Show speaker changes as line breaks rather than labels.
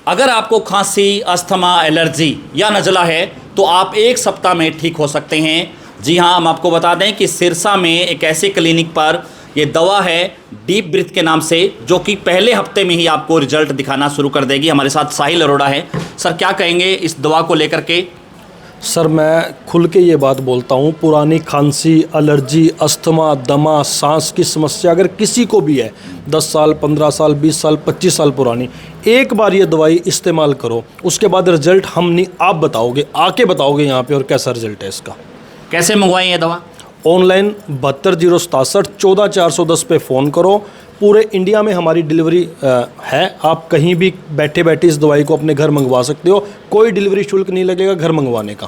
अगर आपको खांसी, अस्थमा, एलर्जी या नज़ला है तो आप 1 सप्ताह में ठीक हो सकते हैं। जी हाँ, हम आपको बता दें कि सिरसा में एक ऐसे क्लिनिक पर ये दवा है डीप ब्रीथ के नाम से, जो कि पहले हफ्ते में ही आपको रिजल्ट दिखाना शुरू कर देगी। हमारे साथ साहिल अरोड़ा है। सर, क्या कहेंगे इस दवा को लेकर के?
सर, मैं खुल के ये बात बोलता हूँ, पुरानी खांसी, एलर्जी, अस्थमा, दमा, सांस की समस्या अगर किसी को भी है, 10 साल, 15 साल, 20 साल, 25 साल पुरानी, एक बार ये दवाई इस्तेमाल करो, उसके बाद रिजल्ट हम नहीं, आप बताओगे, आके बताओगे यहाँ पे और कैसा रिजल्ट है इसका।
कैसे मंगवाएं ये दवा?
ऑनलाइन 72 067 14 410 पे फ़ोन करो। पूरे इंडिया में हमारी डिलीवरी है। आप कहीं भी बैठे बैठे इस दवाई को अपने घर मंगवा सकते हो। कोई डिलीवरी शुल्क नहीं लगेगा घर मंगवाने का।